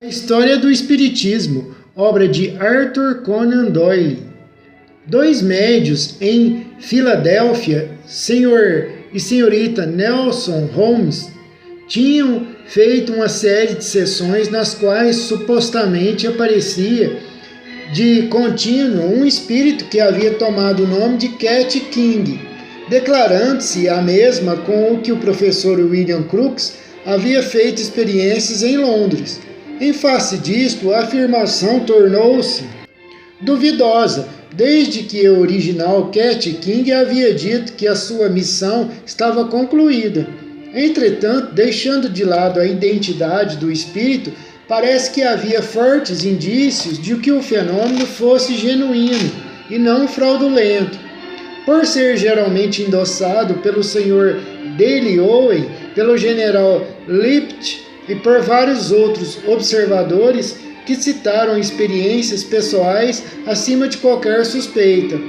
A História do Espiritismo, obra de Arthur Conan Doyle. Dois médios em Filadélfia, Sr. e Srta. Nelson Holmes, tinham feito uma série de sessões nas quais supostamente aparecia de contínuo um espírito que havia tomado o nome de Cat King, declarando-se a mesma com o que o professor William Crookes havia feito experiências em Londres. Em face disto, a afirmação tornou-se duvidosa, desde que o original Cat King havia dito que a sua missão estava concluída. Entretanto, deixando de lado a identidade do espírito, parece que havia fortes indícios de que o fenômeno fosse genuíno e não fraudulento. Por ser geralmente endossado pelo Sr. Daly Owen, pelo general Lippitt e por vários outros observadores que citaram experiências pessoais acima de qualquer suspeita.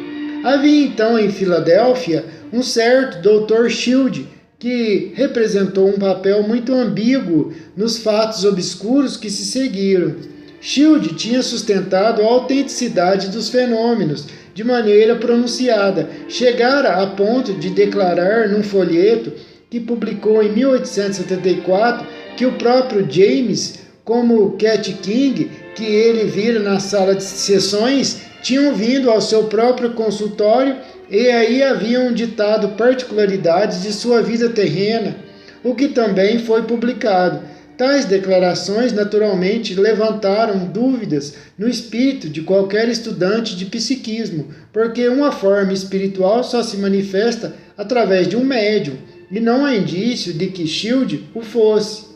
Havia então em Filadélfia um certo Dr. Shield, que representou um papel muito ambíguo nos fatos obscuros que se seguiram. Shield tinha sustentado a autenticidade dos fenômenos de maneira pronunciada, chegara a ponto de declarar num folheto que publicou em 1874 que o próprio James, como Cat King, que ele vira na sala de sessões, tinham vindo ao seu próprio consultório e aí haviam ditado particularidades de sua vida terrena, o que também foi publicado. Tais declarações, naturalmente, levantaram dúvidas no espírito de qualquer estudante de psiquismo, porque uma forma espiritual só se manifesta através de um médium, e não há indício de que Shield o fosse.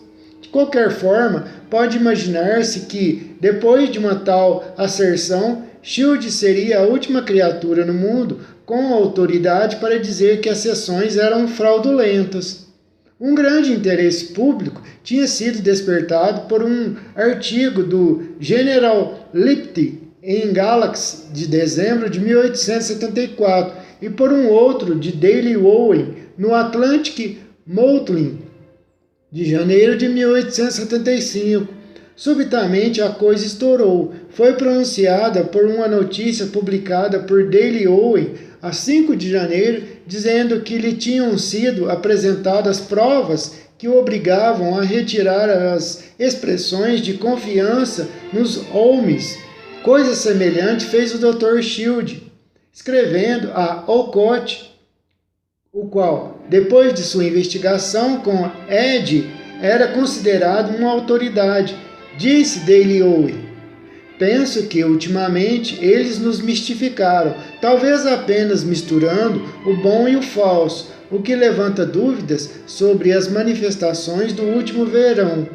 De qualquer forma, pode imaginar-se que, depois de uma tal asserção, Shield seria a última criatura no mundo com autoridade para dizer que as sessões eram fraudulentas. Um grande interesse público tinha sido despertado por um artigo do General Lippitt em Galaxy de dezembro de 1874 e por um outro de Daly Owen no Atlantic Monthly de janeiro de 1875. Subitamente a coisa estourou. Foi pronunciada por uma notícia publicada por Daly Owen a 5 de janeiro, dizendo que lhe tinham sido apresentadas provas que o obrigavam a retirar as expressões de confiança nos homens. Coisa semelhante fez o Dr. Shield, escrevendo a Olcott, o qual, depois de sua investigação com Ed, era considerado uma autoridade. Disse Daly Owen: penso que ultimamente eles nos mistificaram, talvez apenas misturando o bom e o falso, o que levanta dúvidas sobre as manifestações do último verão.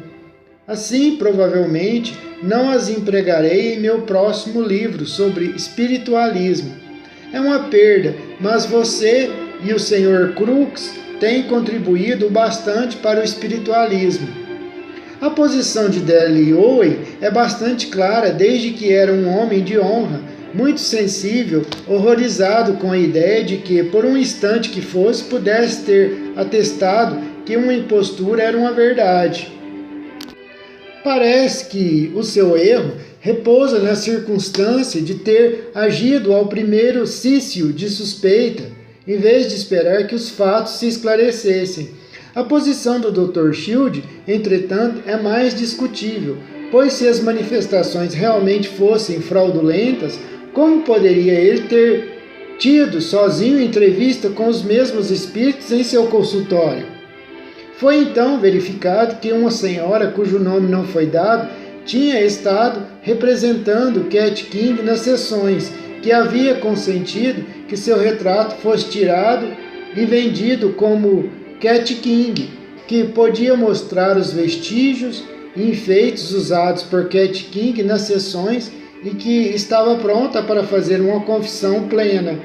Assim, provavelmente, não as empregarei em meu próximo livro sobre espiritualismo. É uma perda, mas você e o Sr. Crookes têm contribuído bastante para o espiritualismo. A posição de Daly Owen é bastante clara desde que era um homem de honra, muito sensível, horrorizado com a ideia de que, por um instante que fosse, pudesse ter atestado que uma impostura era uma verdade. Parece que o seu erro repousa na circunstância de ter agido ao primeiro cício de suspeita, em vez de esperar que os fatos se esclarecessem. A posição do Dr. Shield, entretanto, é mais discutível, pois se as manifestações realmente fossem fraudulentas, como poderia ele ter tido sozinho entrevista com os mesmos espíritos em seu consultório? Foi então verificado que uma senhora, cujo nome não foi dado, tinha estado representando Cat King nas sessões, que havia consentido que seu retrato fosse tirado e vendido como Cat King, que podia mostrar os vestígios e enfeites usados por Cat King nas sessões e que estava pronta para fazer uma confissão plena.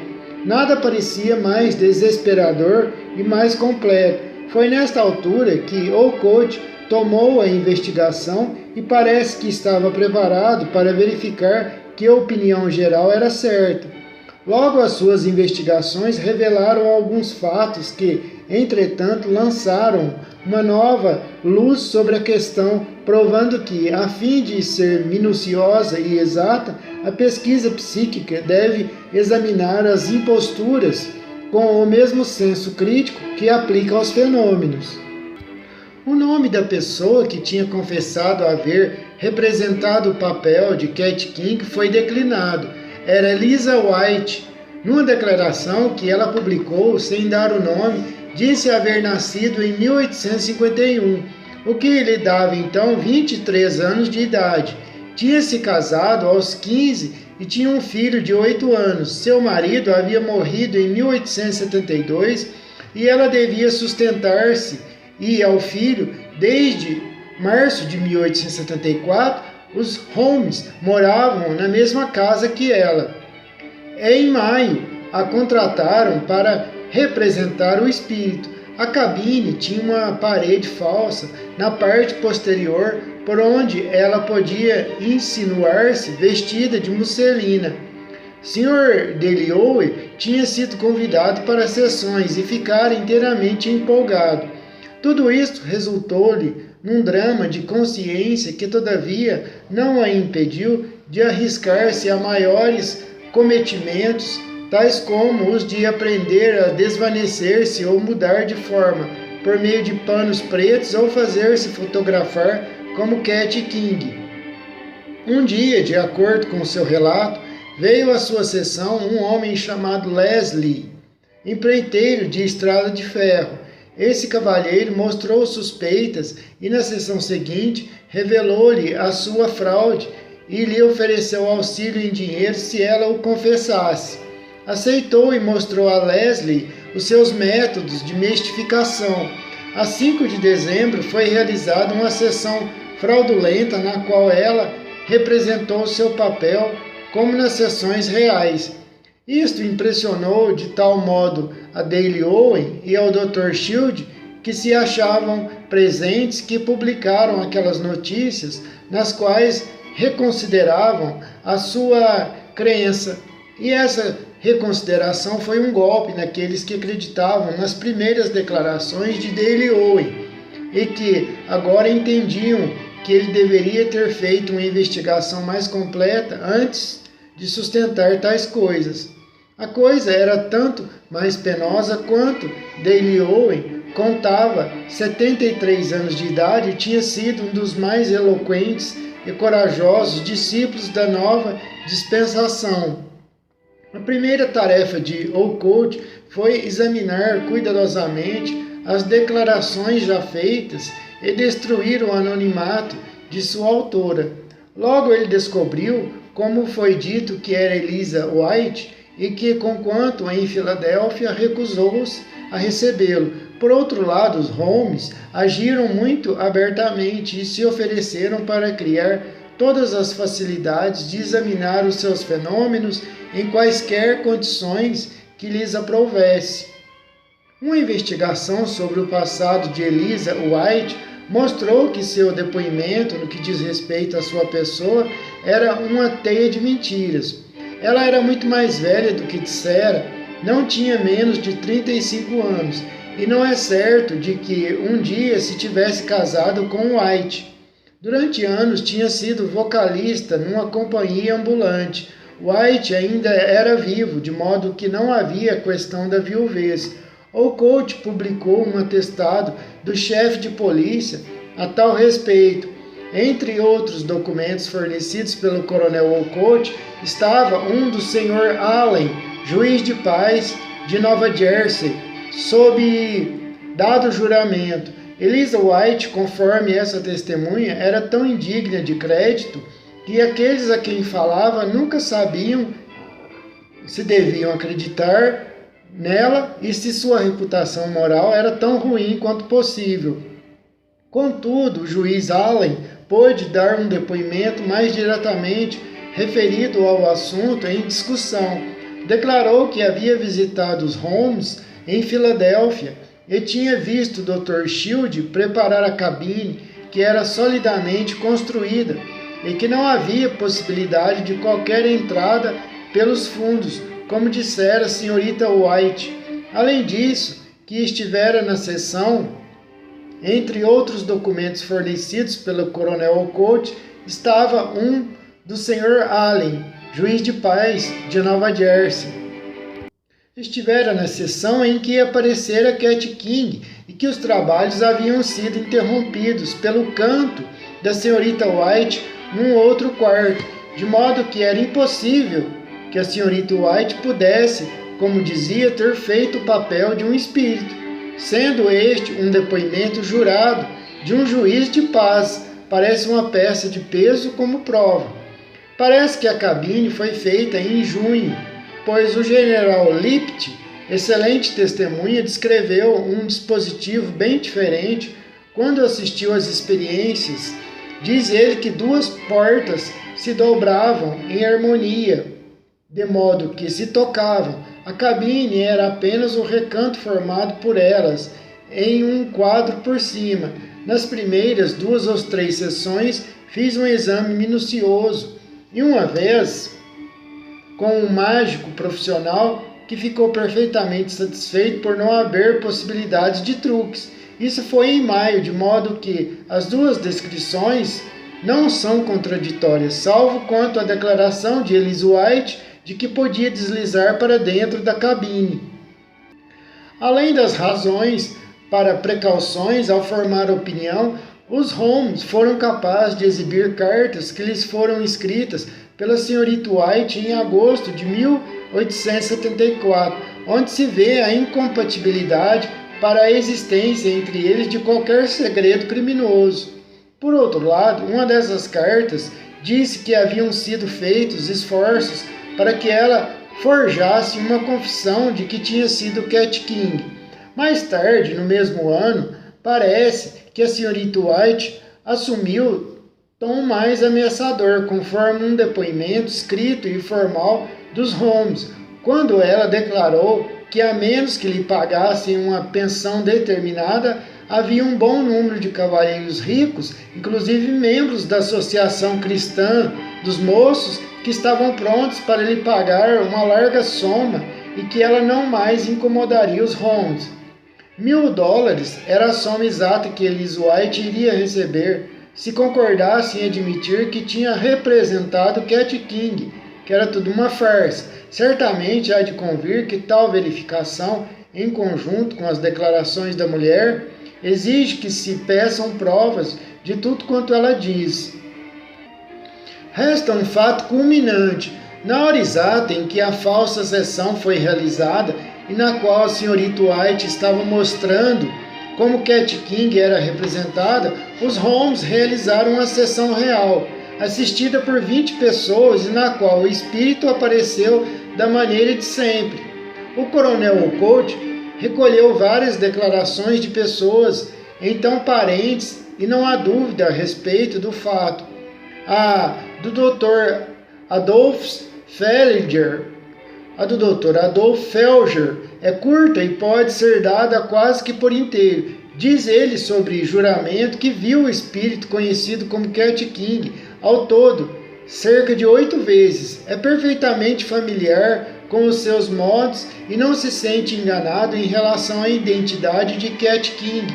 Nada parecia mais desesperador e mais completo. Foi nesta altura que Olcott tomou a investigação e parece que estava preparado para verificar que a opinião geral era certa. Logo, as suas investigações revelaram alguns fatos que, entretanto, lançaram uma nova luz sobre a questão, provando que, a fim de ser minuciosa e exata, a pesquisa psíquica deve examinar as imposturas com o mesmo senso crítico que aplica aos fenômenos. O nome da pessoa que tinha confessado haver representado o papel de Cat King foi declinado. Era Eliza White. Numa declaração que ela publicou sem dar o nome, disse haver nascido em 1851, o que lhe dava então 23 anos de idade. Tinha se casado aos 15 e tinha um filho de 8 anos. Seu marido havia morrido em 1872 e ela devia sustentar-se e ao filho. Desde março de 1874, os Holmes moravam na mesma casa que ela. Em maio, a contrataram para representar o espírito. A cabine tinha uma parede falsa na parte posterior, por onde ela podia insinuar-se vestida de musselina. Sr. Delioe tinha sido convidado para sessões e ficara inteiramente empolgado. Tudo isto resultou-lhe num drama de consciência que, todavia, não a impediu de arriscar-se a maiores cometimentos, tais como os de aprender a desvanecer-se ou mudar de forma, por meio de panos pretos, ou fazer-se fotografar como Cat King. Um dia, de acordo com seu relato, veio à sua sessão um homem chamado Leslie, empreiteiro de estrada de ferro. Esse cavalheiro mostrou suspeitas e, na sessão seguinte, revelou-lhe a sua fraude e lhe ofereceu auxílio em dinheiro se ela o confessasse. Aceitou e mostrou a Leslie os seus métodos de mistificação. A 5 de dezembro foi realizada uma sessão fraudulenta na qual ela representou seu papel como nas sessões reais. Isto impressionou de tal modo a Delioe e ao Dr. Shield, que se achavam presentes, que publicaram aquelas notícias nas quais reconsideravam a sua crença. E essa reconsideração foi um golpe naqueles que acreditavam nas primeiras declarações de Delioe e que agora entendiam que ele deveria ter feito uma investigação mais completa antes de sustentar tais coisas. A coisa era tanto mais penosa quanto Delioe contava 73 anos de idade e tinha sido um dos mais eloquentes e corajosos discípulos da nova dispensação. A primeira tarefa de Olcott foi examinar cuidadosamente as declarações já feitas e destruir o anonimato de sua autora. Logo ele descobriu, como foi dito, que era Eliza White e que, conquanto em Filadélfia, recusou-se a recebê-lo. Por outro lado, os Holmes agiram muito abertamente e se ofereceram para criar todas as facilidades de examinar os seus fenômenos em quaisquer condições que lhes aprovesse. Uma investigação sobre o passado de Eliza White mostrou que seu depoimento, no que diz respeito à sua pessoa, era uma teia de mentiras. Ela era muito mais velha do que dissera, não tinha menos de 35 anos, e não é certo de que um dia se tivesse casado com White. Durante anos tinha sido vocalista numa companhia ambulante. White ainda era vivo, de modo que não havia questão da viuvez. Olcott publicou um atestado do chefe de polícia a tal respeito. Entre outros documentos fornecidos pelo coronel Olcott, estava um do Sr. Allen, juiz de paz de Nova Jersey, sob dado juramento. Eliza White, conforme essa testemunha, era tão indigna de crédito que aqueles a quem falava nunca sabiam se deviam acreditar nela e se sua reputação moral era tão ruim quanto possível. Contudo, o juiz Allen pôde dar um depoimento mais diretamente referido ao assunto em discussão. Declarou que havia visitado os Holmes em Filadélfia e tinha visto o Dr. Shield preparar a cabine, que era solidamente construída, e que não havia possibilidade de qualquer entrada pelos fundos, como dissera a senhorita White. Além disso, que estivera na sessão, entre outros documentos fornecidos pelo coronel Olcott, estava um do Sr. Allen, juiz de paz de Nova Jersey. Estivera na sessão em que aparecera Cat King e que os trabalhos haviam sido interrompidos pelo canto da senhorita White num outro quarto, de modo que era impossível que a senhorita White pudesse, como dizia, ter feito o papel de um espírito, sendo este um depoimento jurado de um juiz de paz. Parece uma peça de peso como prova. Parece que a cabine foi feita em junho, pois o general Lipt, excelente testemunha, descreveu um dispositivo bem diferente quando assistiu às experiências. Diz ele que duas portas se dobravam em harmonia, de modo que se tocavam. A cabine era apenas o recanto formado por elas, em um quadro por cima. Nas primeiras 2 ou 3 sessões, fiz um exame minucioso, e uma vez, com um mágico profissional que ficou perfeitamente satisfeito por não haver possibilidade de truques. Isso foi em maio, de modo que as duas descrições não são contraditórias, salvo quanto à declaração de Elise White de que podia deslizar para dentro da cabine. Além das razões para precauções ao formar opinião, os Holmes foram capazes de exibir cartas que lhes foram escritas pela senhorita White em agosto de 1874, onde se vê a incompatibilidade para a existência entre eles de qualquer segredo criminoso. Por outro lado, uma dessas cartas disse que haviam sido feitos esforços para que ela forjasse uma confissão de que tinha sido Cat King. Mais tarde, no mesmo ano, parece que a senhorita White assumiu tom mais ameaçador, conforme um depoimento escrito e formal dos Holmes, quando ela declarou que, a menos que lhe pagassem uma pensão determinada, havia um bom número de cavalheiros ricos, inclusive membros da Associação Cristã dos Moços, que estavam prontos para lhe pagar uma larga soma e que ela não mais incomodaria os Holmes. $1.000 era a soma exata que Elise White iria receber se concordasse em admitir que tinha representado Cat King, que era tudo uma farsa. Certamente há de convir que tal verificação, em conjunto com as declarações da mulher, exige que se peçam provas de tudo quanto ela diz. Resta um fato culminante. Na hora exata em que a falsa sessão foi realizada e na qual a senhorita White estava mostrando como Cat King era representada, os Holmes realizaram uma sessão real, assistida por 20 pessoas e na qual o espírito apareceu da maneira de sempre. O coronel Olcott recolheu várias declarações de pessoas, então parentes, e não há dúvida a respeito do fato. A do Dr. Adolf Felger é curta e pode ser dada quase que por inteiro. Diz ele sobre juramento que viu o espírito conhecido como Cat King, ao todo, cerca de 8 vezes. É perfeitamente familiar com os seus modos e não se sente enganado em relação à identidade de Cat King,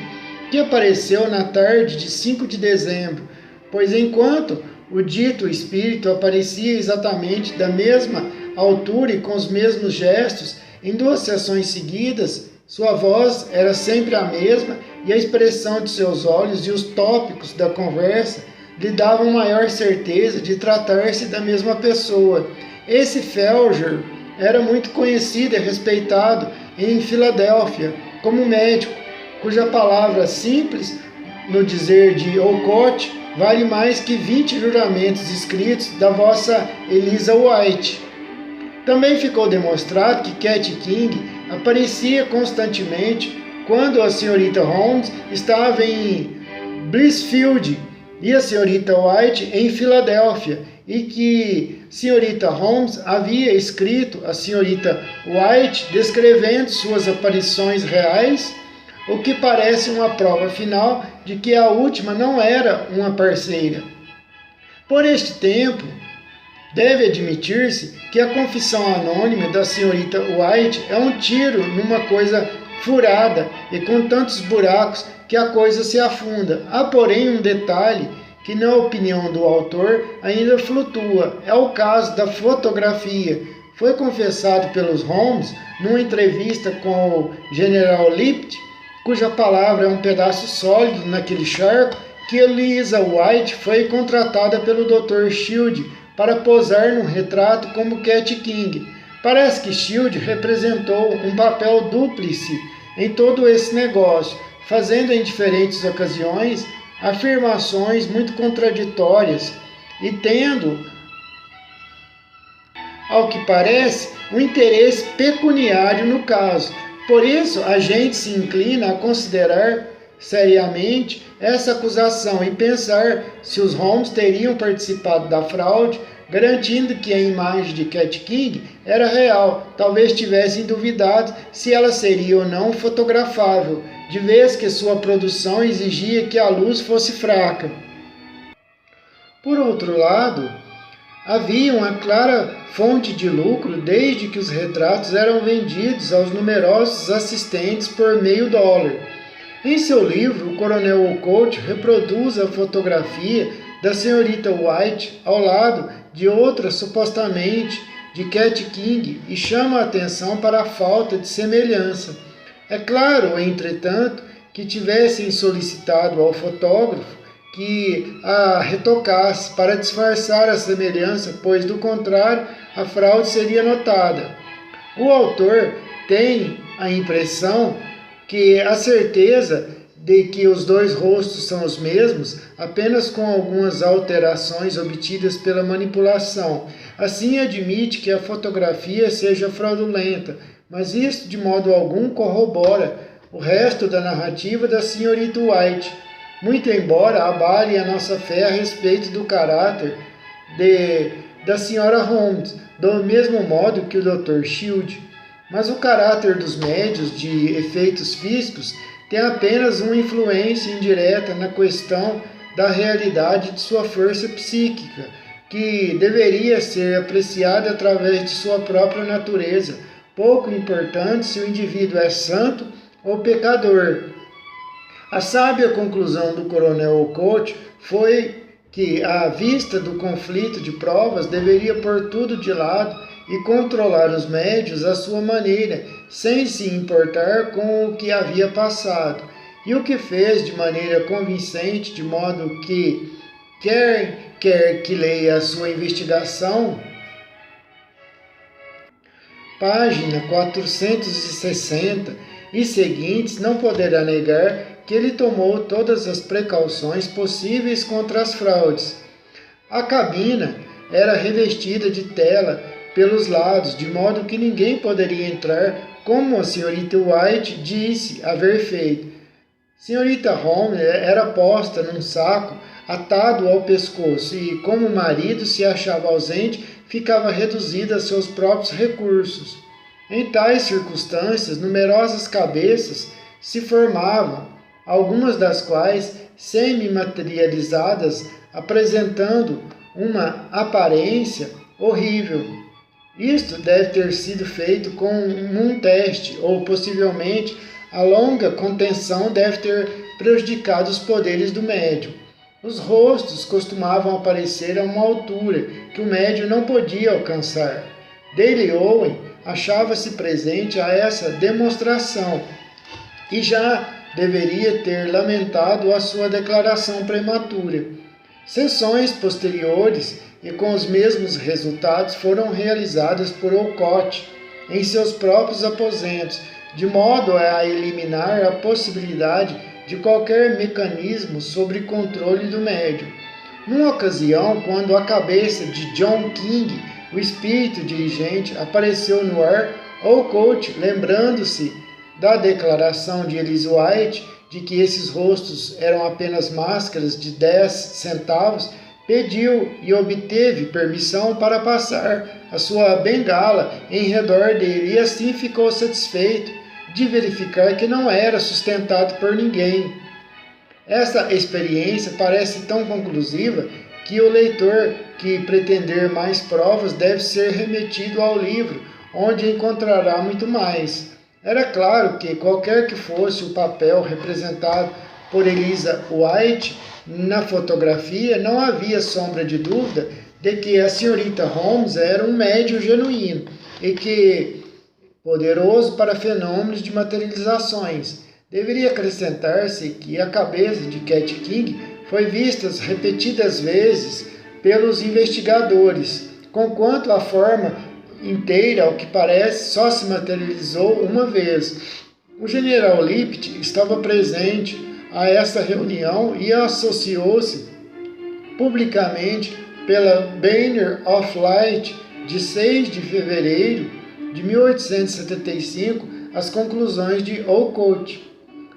que apareceu na tarde de 5 de dezembro, pois enquanto o dito espírito aparecia exatamente da mesma altura e com os mesmos gestos, em 2 sessões seguidas, sua voz era sempre a mesma e a expressão de seus olhos e os tópicos da conversa lhe davam maior certeza de tratar-se da mesma pessoa. Esse Felger era muito conhecido e respeitado em Filadélfia como médico, cuja palavra simples, no dizer de Olcott, vale mais que 20 juramentos escritos da vossa Elisa White. Também ficou demonstrado que Cat King aparecia constantemente quando a senhorita Holmes estava em Blissfield e a senhorita White em Filadélfia, e que a senhorita Holmes havia escrito a senhorita White descrevendo suas aparições reais, o que parece uma prova final de que a última não era uma parceira. Por este tempo, deve admitir-se que a confissão anônima da senhorita White é um tiro numa coisa furada e com tantos buracos que a coisa se afunda. Há, porém, um detalhe que, na opinião do autor, ainda flutua. É o caso da fotografia. Foi confessado pelos Holmes, numa entrevista com o General Lippert, cuja palavra é um pedaço sólido naquele charco, que Eliza White foi contratada pelo Dr. Shield para posar num retrato como Cat King. Parece que Shield representou um papel dúplice em todo esse negócio, fazendo em diferentes ocasiões afirmações muito contraditórias e tendo, ao que parece, um interesse pecuniário no caso. Por isso, a gente se inclina a considerar seriamente essa acusação e pensar se os Holmes teriam participado da fraude, garantindo que a imagem de Cat King era real. Talvez tivessem duvidado se ela seria ou não fotografável, de vez que sua produção exigia que a luz fosse fraca. Por outro lado, havia uma clara fonte de lucro desde que os retratos eram vendidos aos numerosos assistentes por $0,5. Em seu livro, o Coronel Olcott reproduz a fotografia da senhorita White ao lado de outra supostamente de Cat King e chama a atenção para a falta de semelhança. É claro, entretanto, que tivessem solicitado ao fotógrafo que a retocasse para disfarçar a semelhança, pois, do contrário, a fraude seria notada. O autor tem a impressão que a certeza de que os dois rostos são os mesmos, apenas com algumas alterações obtidas pela manipulação. Assim, admite que a fotografia seja fraudulenta, mas isto de modo algum corrobora o resto da narrativa da senhorita White, muito embora abale a nossa fé a respeito do caráter da senhora Holmes, do mesmo modo que o Dr. Shield. Mas o caráter dos médios de efeitos físicos tem apenas uma influência indireta na questão da realidade de sua força psíquica, que deveria ser apreciada através de sua própria natureza, pouco importante se o indivíduo é santo ou pecador. A sábia conclusão do Coronel Olcott foi que, à vista do conflito de provas, deveria pôr tudo de lado e controlar os médios à sua maneira, sem se importar com o que havia passado. E o que fez de maneira convincente, de modo que, quer que leia a sua investigação, página 460 e seguintes, não poderá negar que ele tomou todas as precauções possíveis contra as fraudes. A cabina era revestida de tela pelos lados, de modo que ninguém poderia entrar, como a senhorita White disse haver feito. Senhorita Holmes era posta num saco atado ao pescoço e, como o marido se achava ausente, ficava reduzida a seus próprios recursos. Em tais circunstâncias, numerosas cabeças se formavam, algumas das quais semi-materializadas, apresentando uma aparência horrível. Isto deve ter sido feito com um teste, ou possivelmente a longa contenção deve ter prejudicado os poderes do médium. Os rostos costumavam aparecer a uma altura que o médium não podia alcançar. Daley Owen achava-se presente a essa demonstração e já deveria ter lamentado a sua declaração prematura. Sessões posteriores e com os mesmos resultados foram realizadas por Olcott em seus próprios aposentos, de modo a eliminar a possibilidade de qualquer mecanismo sobre controle do médium. Numa ocasião, quando a cabeça de John King, o espírito dirigente, apareceu no ar, Olcott, lembrando-se da declaração de Eliza White de que esses rostos eram apenas máscaras de 10 centavos, pediu e obteve permissão para passar a sua bengala em redor dele e assim ficou satisfeito de verificar que não era sustentado por ninguém. Essa experiência parece tão conclusiva que o leitor que pretender mais provas deve ser remetido ao livro, onde encontrará muito mais. Era claro que, qualquer que fosse o papel representado por Eliza White na fotografia, não havia sombra de dúvida de que a senhorita Holmes era um médium genuíno e que poderoso para fenômenos de materializações. Deveria acrescentar-se que a cabeça de Cat King foi vista repetidas vezes pelos investigadores, conquanto a forma inteira, ao que parece, só se materializou uma vez. O general Lippitt estava presente a essa reunião e associou-se publicamente pela Banner of Light de 6 de fevereiro de 1875 às conclusões de Olcott.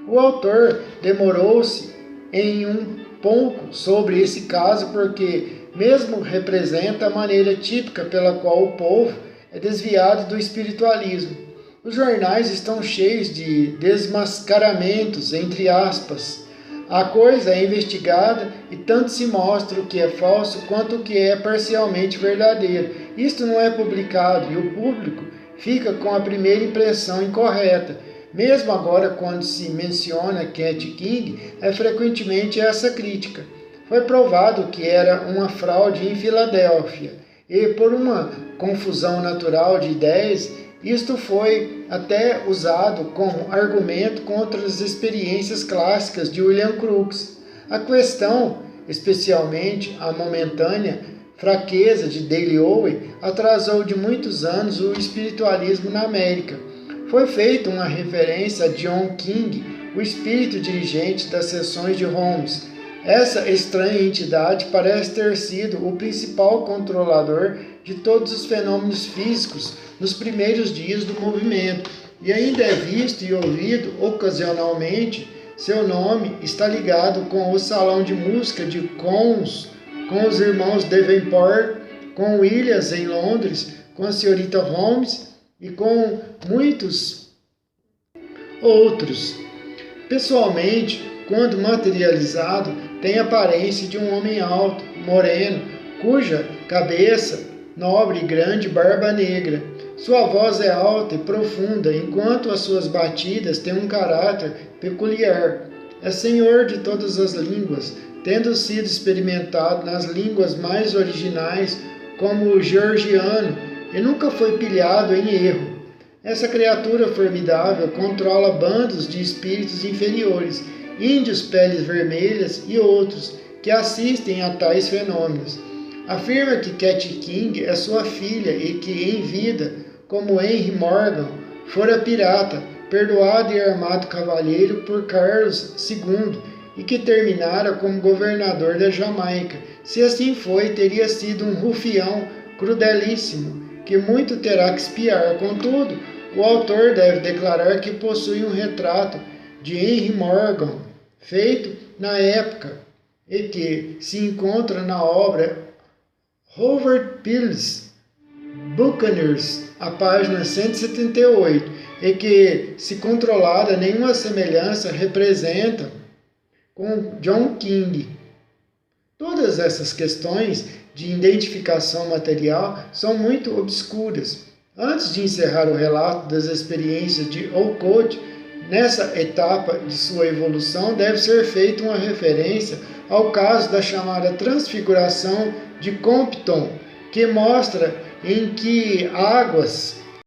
O autor demorou-se em um pouco sobre esse caso porque mesmo representa a maneira típica pela qual o povo é desviado do espiritualismo. Os jornais estão cheios de desmascaramentos, entre aspas. A coisa é investigada e tanto se mostra o que é falso quanto o que é parcialmente verdadeiro. Isto não é publicado e o público fica com a primeira impressão incorreta. Mesmo agora, quando se menciona Cat King, é frequentemente essa crítica. Foi provado que era uma fraude em Filadélfia, e por uma confusão natural de ideias, isto foi até usado como argumento contra as experiências clássicas de William Crookes. A questão, especialmente a momentânea fraqueza de Dale Owen, atrasou de muitos anos o espiritualismo na América. Foi feita uma referência a John King, o espírito dirigente das sessões de Holmes. Essa estranha entidade parece ter sido o principal controlador de todos os fenômenos físicos nos primeiros dias do movimento, e ainda é visto e ouvido ocasionalmente. Seu nome está ligado com o salão de música de Cons, com os irmãos Davenport, com Williams em Londres, com a senhorita Holmes e com muitos outros. Pessoalmente, quando materializado, tem a aparência de um homem alto, moreno, cuja cabeça nobre e grande barba negra. Sua voz é alta e profunda, enquanto as suas batidas têm um caráter peculiar. É senhor de todas as línguas, tendo sido experimentado nas línguas mais originais, como o georgiano, e nunca foi pilhado em erro. Essa criatura formidável controla bandos de espíritos inferiores, índios peles vermelhas e outros, que assistem a tais fenômenos. Afirma que Cat King é sua filha e que, em vida, como Henry Morgan, fora pirata, perdoado e armado cavalheiro por Carlos II, e que terminara como governador da Jamaica. Se assim foi, teria sido um rufião crudelíssimo, que muito terá que espiar. Contudo, o autor deve declarar que possui um retrato de Henry Morgan, feito na época, e que se encontra na obra Howard Pyle Buccaneers, a página 178, e que, se controlada, nenhuma semelhança representa com John King. Todas essas questões de identificação material são muito obscuras. Antes de encerrar o relato das experiências de Olcott, nessa etapa de sua evolução, deve ser feita uma referência ao caso da chamada transfiguração de Compton, que mostra em que águas